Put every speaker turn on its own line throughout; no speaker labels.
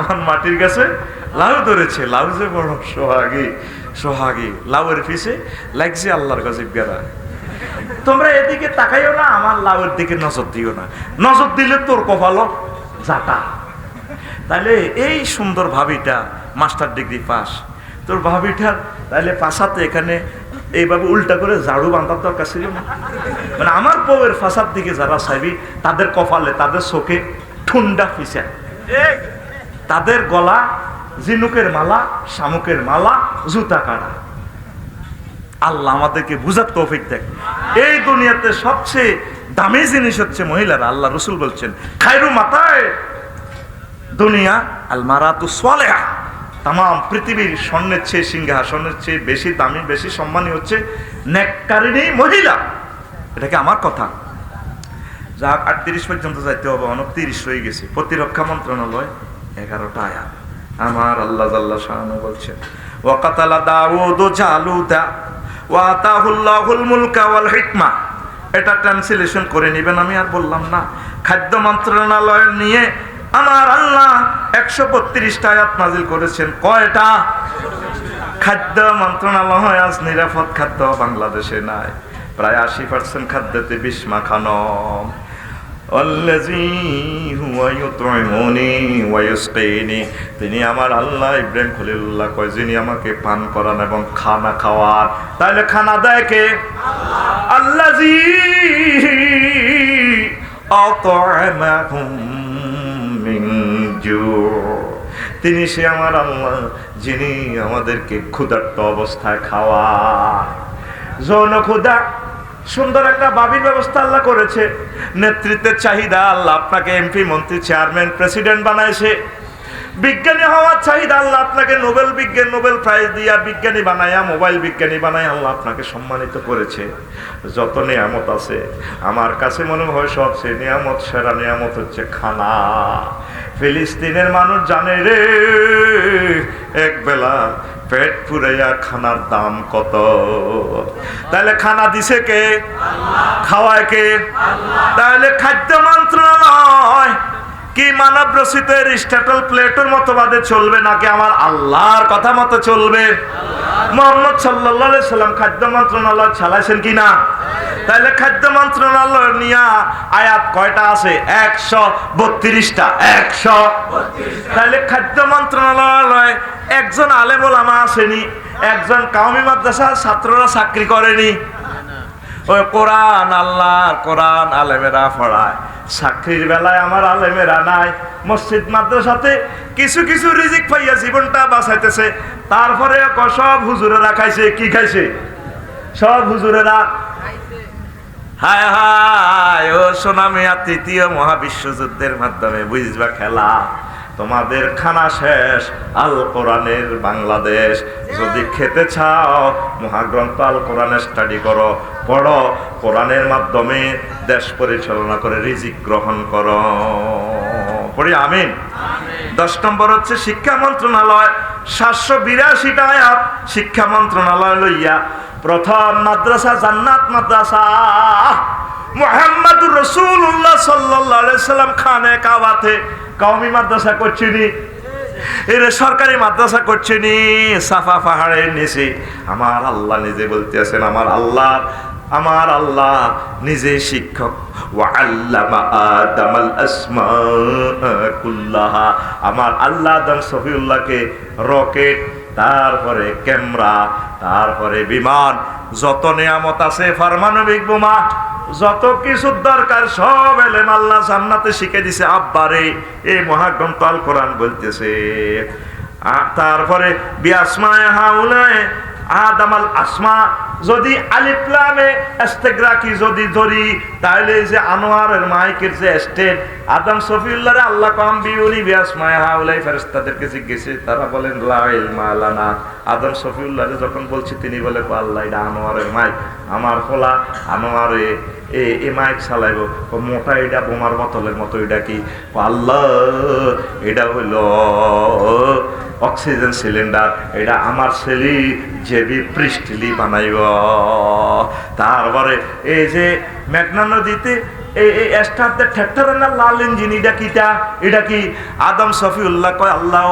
আমার মাটির গাছে লাউ ধরেছে, লাউ যে বড় সোহাগী সোহাগী, লাউয়ের পিছে লাগছে আল্লাহর গজব গেরা। তোমরা এদিকে তাকাইও না, আমার লাউয়ের দিকে নজর দিও না, নজর দিলে তোর কপালও জাটা। তাহলে এই সুন্দর ভাবিটা মাস্টার ডিগ্রি পাস, তোর ভাবিটার তাহলে পাশাতে এখানে এইভাবে উল্টা করে ঝাড়ু বাঁধার দরকার ছিল না। মানে আমার বউয়ের ফাঁসার দিকে যারা চাইবি তাদের কপালে, তাদের চোখে ঠুন্ডা ফিসা, তাদের গলা ঝিনুকের মালা, শামুকের মালা, জুতা কাটা। আল্লাহ আমাদেরকে বুঝার তৌফিক দেখ। এই দুনিয়াতে সবচেয়ে দামি জিনিস হচ্ছে মহিলারা। আল্লাহ রসুল বলছেন খায়রু মাতায় দুনিয়া আল মারাতু সালেহা। তাম পৃথিবীর স্বর্ণের চেয়ে, সিংহাসনের চেয়ে বেশি দামি, বেশি সম্মানী হচ্ছে নেককারিনী মহিলা। এটা কি আমার কথা? যা 38 পর্যন্ত যাইতে হবে, 29 হয়ে গেছে। প্রতিরক্ষা মন্ত্রণালয় 11টা আয়াত। আমার আল্লাহ জাল্লা শাআনু বলছেন ওয়াকাতালা দাউদু জালুতা ওয়া আতাহুল্লাহুল মুলকা ওয়াল হিকমা। এটা ট্রান্সলেশন করে নেবেন, আমি আর বললাম না। খাদ্য মন্ত্রণালয় নিয়ে আমার আল্লাহ 132টা আয়াত নাজিল করেছেন। কয়টা? খাদ্য মন্ত্রণালয় আজ নিরাপদ খাদ্য বাংলাদেশে নাই। প্রায় 80% খাদ্যতে বিষ মাখানো। তিনি আমার আল্লাহ, ইব্রাহিম খলিলুল্লাহ কয় যিনি আমাকে পান করান এবং খানা খাওয়ার। তাহলে খানা দেয় কে? আল্লাযী আত'আমাহুম মিন জু'। তিনি সে আমার আল্লাহ যিনি আমাদেরকে ক্ষুধার্ত অবস্থায় খাওয়ায়। যৌন ক্ষুধা, সুন্দর একটা বাবির ব্যবস্থা আল্লাহ করেছে। নেতৃত্বের চাহিদা, আল্লাহ আপনাকে এমপি, মন্ত্রী, চেয়ারম্যান, প্রেসিডেন্ট বানাইছে। বিজ্ঞানী হওয়ার চাহিদা, আল্লাহ আপনাকে নোবেল বিজ্ঞান, নোবেল প্রাইজ দিয়া বিজ্ঞানী বানায়া, মোবাইল বিজ্ঞানী বানায় আল্লাহ আপনাকে সম্মানিত করেছে। যত নিয়ামত আছে আমার কাছে মনে হয় সবচেয়ে নিয়ামত, সেরা নিয়ামত হচ্ছে খানা। ফিলিস্তিনের মানুষ জানে রে এক বেলা পেট পুরাইয়া খানার দাম কত। তাহলে খানা দিছে কে? খাওয়ায় কে? তাহলে খাদ্য মন্ত্রণালয় কি মানব রচিত এরিস্টটল প্লেটোর মতবাদে চলবে নাকি আমার আল্লাহর কথা মতো চলবে? মুহাম্মদ সাল্লাল্লাহু আলাইহি সাল্লাম খাদ্য মন্ত্রণালয় চালাইছেন কিনা? তাহলে খাদ্য মন্ত্রণালয় নিয়ে আয়াত কয়টা আছে? 132টা। 132। তাহলে খাদ্য মন্ত্রণালয় একজন আলেম ওলামা আসেনি, একজন কাওমি মাদ্রাসার ছাত্ররা চাকরি করেনি। ওই কোরআন, আল্লাহর কোরআন আলেমেরা পড়ায়। চাকরির বেলায় আমার আলেমেরা নাই। মসজিদ মাদ্রাসাতে কিছু কিছু রিজিক পাইয়া জীবনটা বাঁচাইতেছে। তারপরে সব হুজুরেরা খাইছে। কি খাইছে? সব হুজুরেরা। হায় হায় ও সোনা মিয়া, তৃতীয় মহাবিশ্বযুদ্ধের মাধ্যমে বুঝবা খেলা। তোমাদের খানা শেষ, আল কোরআনের বাংলাদেশ। যদি খেতে চাও মহাগ্রন্থ আল কোরআনের স্টাডি করো, পড়ো, কোরআনের মাধ্যমে দেশ পরিচালনা করে রিজিক গ্রহণ করো। পড়ি আমিন। 10 নম্বর হচ্ছে শিক্ষা মন্ত্রণালয়। 782টা আয়াত শিক্ষা মন্ত্রণালয় লইয়া। প্রথম মাদ্রাসা জান্নাত মাদ্রাসা। মুহাম্মদুর রাসূলুল্লাহ সাল্লাল্লাহু আলাইহি সাল্লাম খানে কাবাতে কওমি মাদ্রাসা করছিনি, এর সরকারি মাদ্রাসা করছিনি সাফা পাহাড়ের নিচে। আমার আল্লাহ নিজে বলতে আছেন, আমার আল্লাহ নিজে শিক্ষক। ওয়া আল্লামা আদামাল আসমা কুল্লাহা। আমার আল্লাহ আদম সফিউল্লাহকে রকেট, তারপরে ক্যামেরা, তারপরে বিমান, যত নিয়ামত আছে, পারমাণবিক বোমা, যত কিছু দরকার সব এলেম আল্লাহ জান্নাতে শিখে দিছে আব্বারে। এই মহাগ্রন্থ আল কোরআন বলতেছে। তারপরে বিআসমায়ে হাউলায়ে আদামাল আসমা। যদি আলিফ লামে ইস্তিগরাকি যদি ধরি, তাহলে যে আনোয়ারের মাইকের যে স্টেট আদম সফিউল্লাহরে আল্লাহ কাম বিউনি বিআসমায়ে হাউলাই ফেরেশতাদেরকে জিজ্ঞেসে, তারা বলেন লা ইলমা লানা। আদম সফিউল্লাহরে যখন বলছি, তিনি বলে আল্লাহ এটা আনোয়ারের মাইক, আমার ফলা আনোয়ারে এ মাইক চালাইব। মোটা এটা বোমার বোতলের মতো, এটা কি? আল্লাহ এটা হইল অক্সিজেন সিলিন্ডার এটা আমার ছেলে জেবি পৃষ্ঠলি বানাইব। তারপরে এই যে মেঘনা নদীতে এই স্টারতে ট্র্যাক্টরের না লাল ইঞ্জিন, এটা কি আদম সফিউল্লাহ কয় আল্লাহ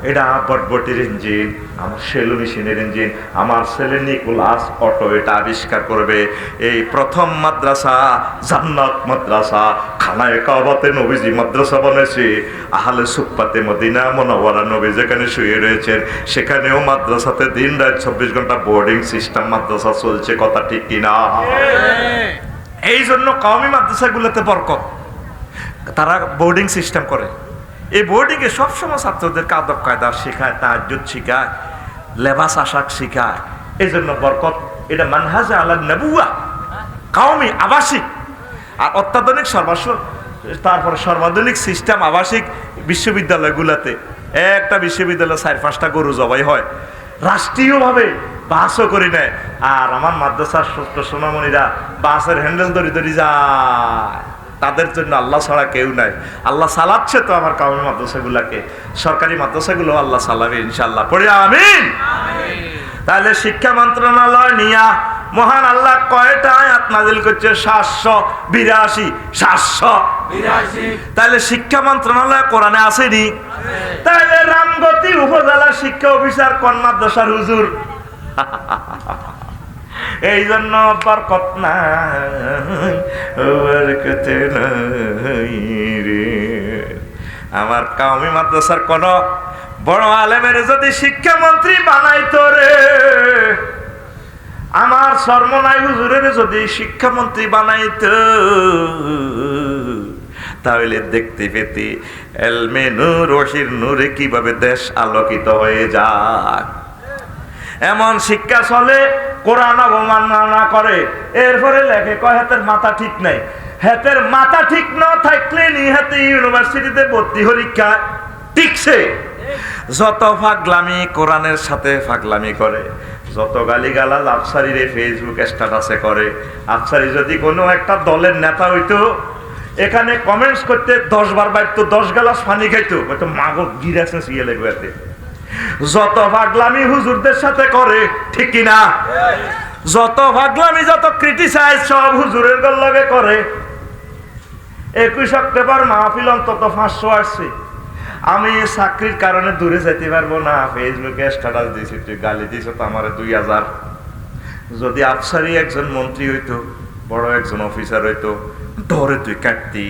এটা বটবটির ইঞ্জিন, আমার সেলু মেশিনের ইঞ্জিন, আমার ছেলে নিকোলাস অটো এটা আবিষ্কার করবে। এই প্রথম মাদ্রাসা জান্নাত মাদ্রাসা, খানায় কাবাতে নবীজি মাদ্রাসা বানাইছে, আহলে সুফফাতে মদিনা মুনাওয়ারা নবী যেখানে শুয়ে রয়েছেন সেখানেও মাদ্রাসাতে দিন রাত 24 ঘন্টা বোর্ডিং সিস্টেম মাদ্রাসা চলছে। কথা ঠিক কিনা? এই জন্য কওমি মাদ্রাসাগুলোতে বরকত, তারা বোর্ডিং সিস্টেম করে। এই বোর্ডিংয়ে সবসময় ছাত্রদেরকে আদব কায়দা শেখায়, তাহাজ্জুদ শেখায়, লেবাস আশাক শেখায়। এই জন্য বরকত। এটা মানহাজে আলা নবুয়া, কওমি আবাসিক আর অত্যাধুনিক তারপরে সর্বাধুনিক সিস্টেম আবাসিক বিশ্ববিদ্যালয়গুলোতে একটা বিশ্ববিদ্যালয় 4-5টা গরু জবাই হয়, রাষ্ট্রীয়ভাবে বাসও করি নেয়। আর আমার মাদ্রাসার ছোট্ট সোনামণিরা বাসের হ্যান্ডেল ধরি যায়। তাদের জন্য আল্লাহ ছাড়া কেউ নাই। আল্লাহ চালাচ্ছে তো আমার কওমি মাদ্রাসাগুলাকে, সরকারি মাদ্রাসাগুলো আল্লাহ চালাবে ইনশাআল্লাহ। পড়ে আমিন। তাহলে শিক্ষা মন্ত্রণালয় নিয়া মহান আল্লাহ কয়টা আয়াত নাযিল করছে? 782। 782। তাহলে শিক্ষা মন্ত্রণালয় কোরআনে আসেনি? তাহলে রামগতি উপজেলা শিক্ষা অফিসার কোন মাদ্রাসার হুজুর? এই জন্য বরকত নাই, বরকত নাই রে। আমার কওমি মাদ্রাসার কোন বড় আলেমের যদি শিক্ষামন্ত্রী বানাইতো রে, আমার সরমনাই হুজুরের যদি শিক্ষামন্ত্রী বানাইতো, তাহলে দেখতে পেতে এলমে নূর ওহির নূরে কিভাবে দেশ আলোকিত হয়ে যায়। এমন শিক্ষা চলে, কোরআন অবমাননা করে, এরপরে লেখে কয় হাতের মাথা ঠিক নাই। হাতের মাথা ঠিক না থাকলে নিহাতে ইউনিভার্সিটিতে ভর্তি পরীক্ষা টিকছে। যত ফাগলামি কোরআনের সাথে ফাগলামি করে, যত গালিগালাজ আফসারিরে ফেসবুক স্ট্যাটাসে করে। আফসারি যদি কোনো একটা দলের নেতা হইতো, এখানে কমেন্টস করতে 10 বার বাইতো, 10 গ্লাস পানি খাইতো, হয়তো মাগো গিরাছে সিয়ে লেগে। যত ফাগলামি হুজুরদের সাথে করে, ঠিক কিনা? যত ফাগলামি, যত ক্রিটিসাইজ সব হুজুরের লগে করে। 21 অক্টোবর মাহফিল অন্তত 500 আসছে। আমি চাকরির কারণে দূরে যেতে পারবো না, ফেসবুকে স্ট্যাটাস দিয়েছি, তুই গালি দিছ তো আমার 2000। যদি আফসারি একজন মন্ত্রী হইতো, বড় একজন অফিসার হইতো, ধরে তুই কাটতি।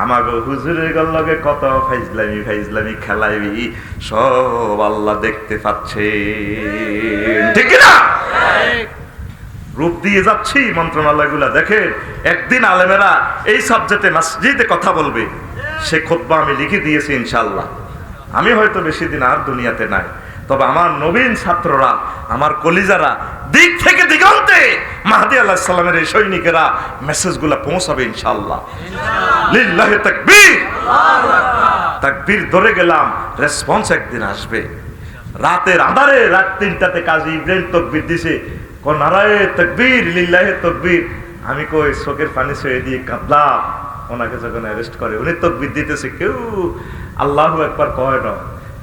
আমাকে হুজুরের লগে কত ফাইজলামি খেলাইবি, সব আল্লাহ দেখতে পাচ্ছে, ঠিক না? রূপ দিয়ে যাচ্ছি মন্ত্রণালয়গুলা। দেখেন, একদিন আলেমেরা এই সাবজেক্টে মসজিদে কথা বলবে, সে খুতবা আমি লিখে দিয়েছি ইনশাআল্লাহ। আমি হয়তো বেশি দিন আর দুনিয়াতে নাই, তবে আমার নবীন ছাত্ররা, আমার কলিজারা দিক থেকে দিগন্তে মাহদী আলাইহিস সালামের এই সৈনিকেরা মেসেজগুলো পৌঁছাবে ইনশাআল্লাহ। লিল্লাহি তাকবীর, তাকবীর ধরে গেলাম, রেসপন্স একদিন আসবে। রাতের আঁধারে, রাত 3টাতে কাজী ইব্রাহিম তাকবীর দিছে, কোন নারায়ে তাকবীর, লিল্লাহি তাকবীর। আমি কই চোখের পানি ছুঁয়ে দিয়ে কাঁদলাম। ওনাকে যখন অ্যারেস্ট করে, উনি তাকবীর দিতেছে, কেউ আল্লাহু আকবার কয় না।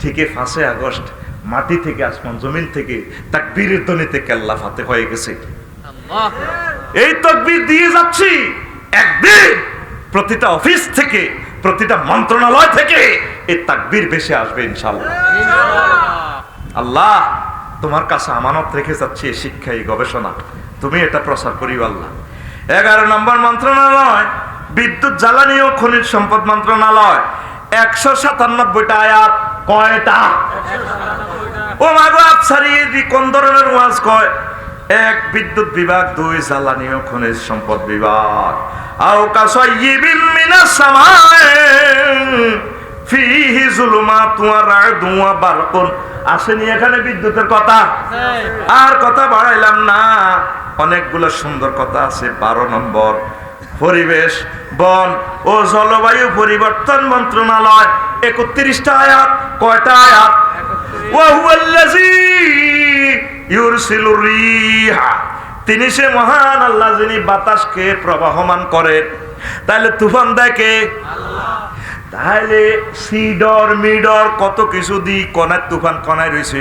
ঠিকই 5 আগস্ট মাটি থেকে, আসমান জমিন থেকে তাকবীরের ধ্বনিতে কেল্লা ফাতে হয়ে গেছে। এই তাকবীর দিয়ে যাচ্ছি, একদিন প্রতিটা অফিস থেকে, প্রতিটা মন্ত্রণালয় থেকে এই তাকবীর ভেসে আসবে ইনশাআল্লাহ। আল্লাহ তোমার কাছে আমানত রেখে যাচ্ছি এই শিক্ষা, এই গবেষণা, তুমি এটা প্রচার করিও আল্লাহ। 11 নম্বর মন্ত্রণালয় বিদ্যুৎ, জ্বালানি ও খনিজ সম্পদ মন্ত্রণালয়। 197টা আয়াত। কয়টা? ও মাগো আফসারি কোন ধরনের ওয়াজ কয়? 1 বিদ্যুৎ বিভাগ, 2 জ্বালানি ও খনিজ সম্পদ বিভাগ। আও কাসাইয়িবিন মিনাস সামায়ে ফিহি যুলুমাতুন ওয়া রা'দুন ওয়া বারকুন। আসেনি এখানে বিদ্যুতের কথা? আর কথা বাড়াইলাম না, অনেকগুলো সুন্দর কথা আছে। 12 নম্বর পরিবেশ, বন ও জলবায়ু পরিবর্তন মন্ত্রণালয়। 31টা আয়াত। কয়টা আয়াত? ওয়া হুয়াল্লাযী ইউরসিলুর রিহা, তিনি সে মহান আল্লাহ যিনি বাতাসকে প্রবাহমান করেন। তাহলে তুফান দেয় কে? আল্লাহ। তাহলে সিডর মিডর কত কিছু দি কনার তুফান কনায় রয়েছে,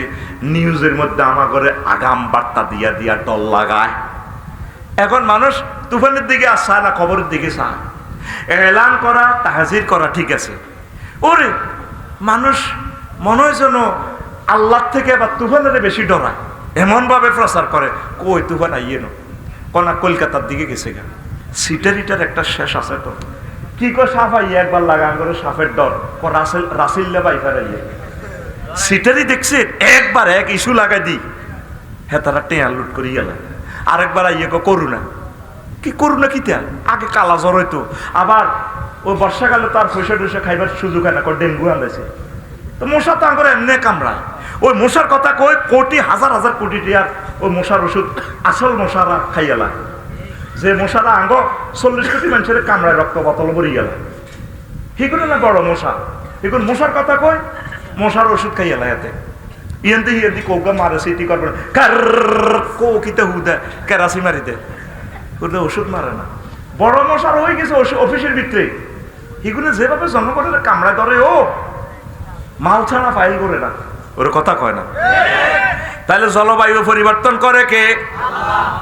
নিউজের মধ্যে আমার ঘরে আগাম বার্তা দিয়া দিয়া ডল লাগায়। এখন মানুষ তুফানের দিকে আর চায় না, খবরের দিকে চায়। এলান করা তাহাজির করা ঠিক আছে, ওরে মানুষ মনে হয় যেন আল্লাহ থেকে বা তুফানের বেশি ডরায়, এমন ভাবে প্রচার করে। কই তুফান আইয়ে ন কনা কলকাতার দিকে গেছে গা, সিটারিটার একটা শেষ আছে তো কি কো সাফ আইয়ে একবার লাগান করে সাফের ডর ক রাসিল্লা বাইফার আইয়ে সিটারি দেখছে একবার এক ইস্যু লাগাই দি হ্যাঁ তারা টেয়ার লুট করি গেল। আরেকবার আইয়ে কো করুণা, কি করুণা কিতা আগে কালা জ্বর হইতো, আবার ওই বর্ষাকালে তার পয়সা টয়সা খাইবার সুযোগ হয় না, ডেঙ্গু আনছে। তো মশা তো আঙ্গরে এমনি কামড়ায়, ওই মশার কথা কই কোটি হাজার হাজার কোটি টিয়ার ওই মশার ওষুধ আসল মশারা খাইয়ালা, যে মশারা আঙ্গ 40 কোটি মানুষের কামড়ায় রক্ত বোতল ভরি গেল, সেগুলো না বড় মশা। এখন মশার কথা কই মশার ওষুধ খাইয়ালা, এতে ইয়েন্দি ইয়েন্দি কৌকা মারে সিটি করবে না, কার কো কিতে হুদে কেরাসি মারি দে, ওষুধ মারে না। বড় মশার হয়ে গেছে অফিসের ভিতরে, এগুলো যেভাবে জনগণের কামড়ায় ধরে ও মাল ছাড়া ফাইল করে না, ওর কথা কয় না। তাহলে জলবায়ু পরিবর্তন করে কে?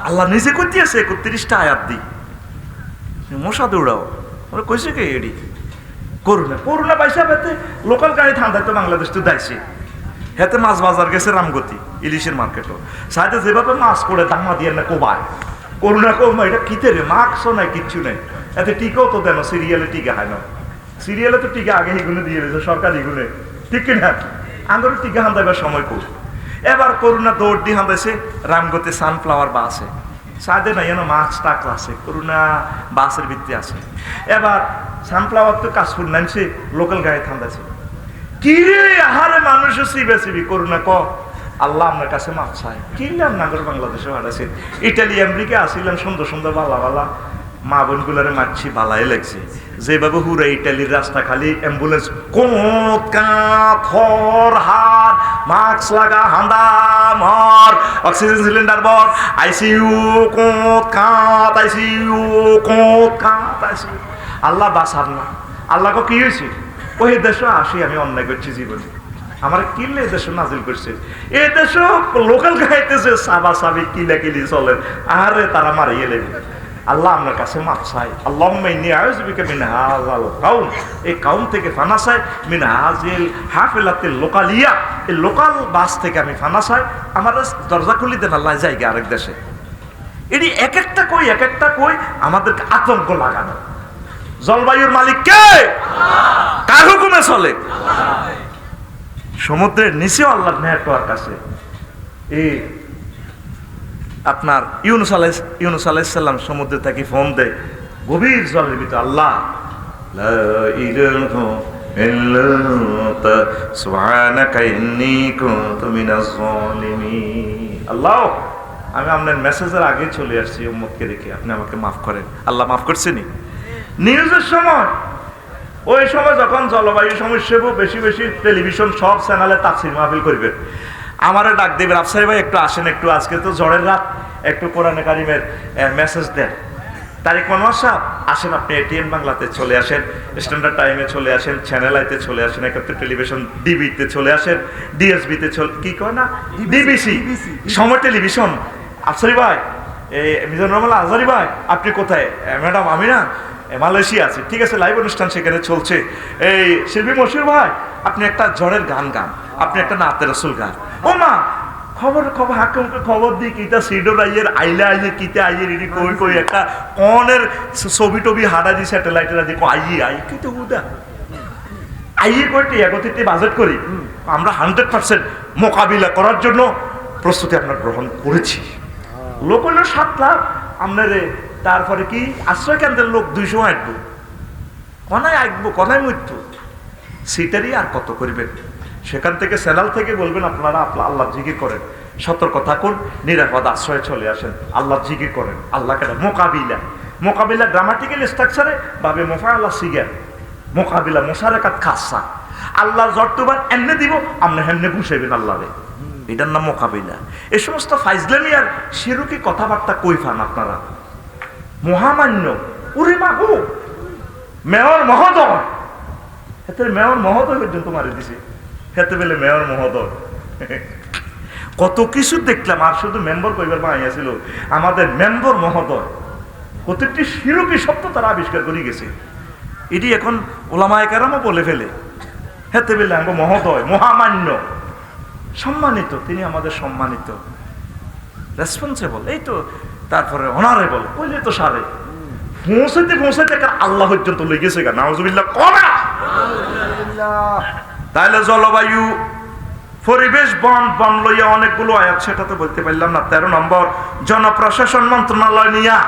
আল্লাহ নিজে করতেছে 31টা আয়াত দি মশা দৌড়াও, ওরা কইছে কে এডি করুণা করুণা পয়সা পেতে লোকাল গাড়ি ঠান্ডা তো বাংলাদেশ তো দাইছে, হেতে মাছ বাজার গেছে রামগতি ইলিশের মার্কেটও সাইডে যেভাবে মাছ করে দামা দিয়ে না কোবায় করুণা কমা, এটা কিতে রে মাস্কও নাই কিচ্ছু নেই, এতে টিকাও তো দেন সিরিয়ালে টিকা হয় না, সিরিয়ালে তো টিকা আগে এগুলো দিয়ে দিয়েছে সরকার, এগুলো ঠিক কিনা আঙ্গুর টিকা হান্দাইবার সময় কর। এবার করুণা দৌড় দিয়ে হান্দাইছে রামগতি সানফ্লাওয়ার বাসে, সাদে না যেন মাছ টাক আছে, করুণা বাসের ভিত্তি আছে। এবার সানফ্লাওয়ার তো কাজ করে নামছে, লোকাল গাড়ি থান্দাছে, কি রে আহারে মানুষ সিবে সিবি করুণা ক আল্লাহ আপনার কাছে মাছ চাই, কিনলাম নাগর বাংলাদেশে হারাছে, ইটালি আমেরিকা আসিলাম সুন্দর সুন্দর বালা বালা মা বোনগুলারে মারছি বালাই লাগছে, যেভাবে হুরে ইটালির রাস্তা খালি অ্যাম্বুলেন্স কোঁত কাঁত হর হার মাস্ক লাগা হান্দা মর অক্সিজেন সিলিন্ডার বর আইসিইউ কোঁত কাঁত আইসিইউ কোঁত কাঁত আইসিইউ। আল্লাহ বাসার না, আল্লাহ কি হয়েছে ওই দেশে আসি আমি অন্যায় করছি জীবনে, আমার কিনলে এই দেশে নাজিল করছে, এই দেশে লোকাল গাইতেছে সাবা সাবি কিলা কিলি চলেন, আরে তারা মারিয়ে লেবে। আল্লাহ আপনার কাছে মাপ চাই, আল্লাহুম্মা ইন্নী আউযুবিকা মিন হাযাল কাউম, এই কাউম থেকে ফানা চাই, মিন হাযিল হাফিলাতিল লোকালিয়া, এই লোকাল বাস থেকে আমি ফানা চাই, আমার দরজা খুলি দেন আল্লাহ জায়গা আরেক দেশে। এটি এক একটা কই আমাদেরকে আতঙ্ক লাগানো। জলবায়ুর মালিক কে? কার হুকুমে চলে? সমুদ্রের নিচেও আল্লাহর নেটওয়ার্ক আছে। এই আপনার ইউনুস আলাইহিস সালাম সমুদ্রে থেকে ফোন দেয়, গভীর জলের ভিতরে আল্লাহ লা ইলাহা ইল্লা আনতা সুবহানাকা ইন্নী কুনতু মিনাজ জালিমিন। আল্লাহ আমি আপনার মেসেজের আগে চলে আসছি উম্মতকে রেখে, আপনি আমাকে মাফ করেন। আল্লাহ মাফ করছেনি। নিউজের সময় ওই সময় যখন জলবায়ু সমস্যা বেশি বেশি টেলিভিশন সব চ্যানেলে তাফসীর মাহফিল করবেন, আমারে ডাক দেবেন, আফসারি ভাই একটু আসেন, একটু আজকে তো ঝড়ের রাত, একটু কোরআনে কারিমের মেসেজ দেন। তারিক মনোয়ার সাহেব আসেন, আপনি এটিএন বাংলাতে চলে আসেন, স্ট্যান্ডার্ড টাইমে চলে আসেন, চ্যানেল আইতে চলে আসেন, একাত্তর টেলিভিশন ডিবিতে চলে আসেন, ডিএসবিতে কি কয় না ডিবিসি সময় টেলিভিশন। আফসারি ভাই মিজানুর রহমান আজহারি ভাই আপনি কোথায়? ম্যাডাম আমি না মালয়েশিয়া আছি। ঠিক আছে, লাইভ অনুষ্ঠান সেখানে চলছে। এই শিল্পী মশিউর ভাই আপনি একটা ঝড়ের গান আপনি একটা নাতে রসুল গান। ও মা খবর হাকিমকে খবর দিই কিতা সিডোর আইয়ের আইলে কিতা আইয়ের ইডি কই একটা কনের ছবি টবি হাডা দি স্যাটেলাইটের আদি আই কিতা উদা আইয়ে কয়টি একত্রিত বাজেট করি আমরা 100% মোকাবিলা করার জন্য প্রস্তুতি আমরা গ্রহণ করেছি। লোক হলো 7 লাখ আপনারে, তারপরে কি আশ্রয় কেন্দ্রের লোক 200 আসবো, কনায় মৃত্যু সিটারি আর কত করবেন। সেখান থেকে চ্যানেল থেকে বলবেন আপনারা আল্লাহ জিকির করেন, সতর্ক থাকুন, নিরাপদ আশ্রয়ে চলে আসেন, আল্লাহ জিকির করেন। আল্লাহকে মোকাবিলা গ্রামাটিক্যাল স্ট্রাকচারে ভাবে মোফাআলা সিগার মোকাবিলা মোশারাকাত খাসা, আল্লাহ জট্টুবার এমনি দিব আপনি হেমনে ঘুষাইবেন আল্লাহরে, এটার নাম মোকাবিলা। এই সমস্ত ফাইজলামি আর শিরকি কথাবার্তা কই ফান আপনারা? মহামান্য উরে মাগো মেয়র মহোদয় হেতে মেয়র মহোদয় পর্যন্ত মারি দিছে, হেতে বেলে মেয়র মহোদয়। কত কিছু দেখলাম। আর শুধু মেম্বার কইবার বানাইয়া ছিল, আমাদের মেম্বার মহোদয় প্রত্যেকটি শিরকি শব্দ তারা আবিষ্কার করে গেছে। এটি এখন ওলামায়ে কেরামও বলে ফেলে। হেতে বেলে আঙ্গ মহোদয়, মহামান্য, সম্মানিত, তিনি আমাদের সম্মানিত, রেসপন্সিবল, এই তো। তারপরে অনারেবল কইলে তো সারে পৌঁছাইতে পৌঁছাইতে আল্লাহ পর্যন্ত লেগে গেছে গা, নাউজুবিল্লাহ করা। তাহলে জলবায়ু, পরিবেশ, বন, বন লইয়া অনেকগুলো আয়াত, সেটা তো বলতে পারলাম না। 13 নম্বর, জনপ্রশাসন মন্ত্রণালয় নিয়া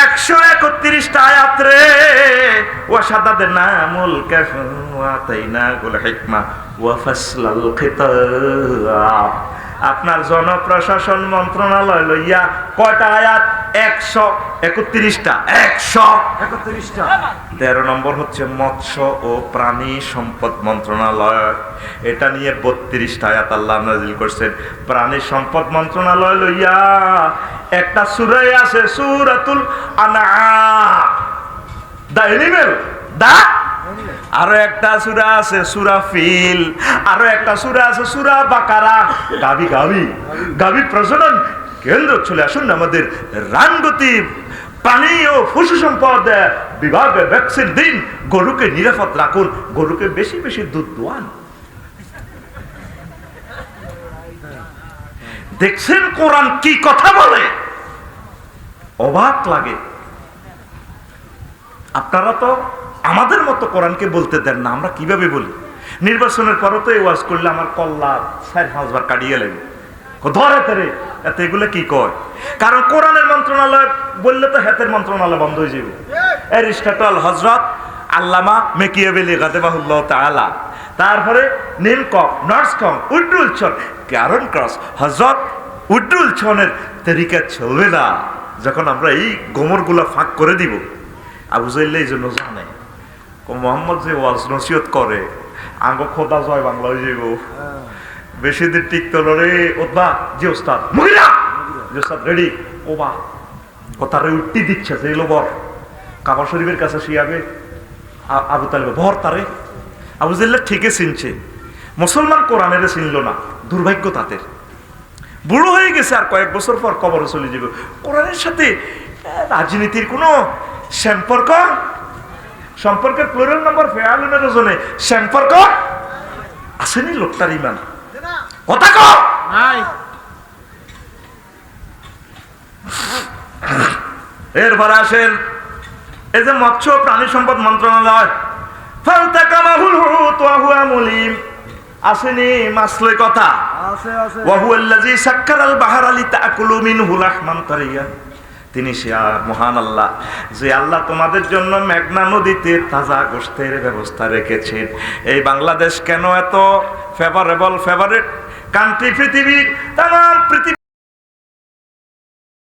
131টা আয়াত রে। ওয়াশাদাদনা মুলকাহু ওয়া আতাইনাহুল হিকমা ওয়া ফাসলাল খিতাব। আপনার জনপ্রশাসন মন্ত্রণালয় লইয়া কয়টা আয়াত? 131টা। 131টা। 13 নম্বর হচ্ছে মৎস্য ও প্রাণী সম্পদ মন্ত্রণালয়, এটা নিয়ে 32টা আয়াত আল্লাহ নাযিল করছেন। প্রাণী সম্পদ মন্ত্রণালয় লইয়া একটা সূরা আছে, সূরাতুল আনআম, দা এনিমেল, দা। আরো একটা সূরা আছে সূরা ফিল, আরো একটা সূরা আছে সূরা বাকারা। গাবি গাবি গাবি প্রজনন কেন্দ্র। চলে আসুন আমাদের রানগতি প্রাণী ও পশু সম্পদ বিভাগে ভ্যাকসিন দিন, গরুকে নিরাপদ রাখুন, গরুকে বেশি বেশি দুধ দোয়ান। দেখছেন কোরআন কি কথা বলে, অবাক লাগে। আপনারা তো আমাদের মতো কোরআনকে বলতে দেন না, আমরা কিভাবে বলি? নির্বাচনের পরও তো এই ওয়াজ করলে আমার কল্লা 4-5 বার কাটিয়ে লাগে, ধরে ধরে এত এগুলো কি কয়। কারণ কোরআনের মন্ত্রণালয় বললে তো হাতের মন্ত্রণালয় বন্ধ হয়ে যাবে। এরিস্টটল, হযরত আল্লামা মেকিয়াভেলি গাদেবাহুল্লাহ তাআলা, তারপরে নীলকম, নর্সকম, উড্ডুলছন, ক্যারন ক্রস, হযরত উড্ডুলছনের তরিকা চলবে না যখন আমরা এই গোমরগুলা ফাঁক করে দিব। আবু জাহেল এই জন্য জানে মোহাম্মদ যে ওয়াজ নসিহত করে আঙ্গ খোদা জয় বাংলা হয়ে যাইব, বেশি দিন টিকতো রে। ওদবা জি ওস্তাদ, মহিলা জি ওস্তাদ রেডি, ওবা কথারে উঠতে দিচ্ছে যে এলো বর কাবা শরীফের কাছে শিয়াবে আবু তালেব ভর তারে। আবু জাহেল ঠিকই চিনছে, মুসলমান কোরআনের চিনল না, দুর্ভাগ্য তাদের। বুড়ো হয়ে গেছে, আর কয়েক বছর পর কবরে চলে যাবে। কোরআনের সাথে রাজনীতির কোনো সম্পর্কের প্লুরাল নাম্বার ফেয়ালুনের ওজনে সম্পর্ক আসেনি লোকটার ইমান। কথা কও নাই। এরপরে আসেন এই যে মৎস্য প্রাণী সম্পদ মন্ত্রণালয়, ফালতাকামাহুল হুত ওয়া হুয়া মুলিম, আসেনি মাছলের কথা। ওয়া হুয়াল্লাযী সাক্কারাল বাহরা লিতাকুলু মিনহু লাহমান তারিয়া। তিনি সে মহান আল্লাহ, যে আল্লাহ তোমাদের জন্য মেঘনা নদীতে তাজা গোশতের ব্যবস্থা রেখেছেন। এই বাংলাদেশ কেন এত ফেভারেট কান্ট্রি পৃথিবীর, তাম পৃথিবী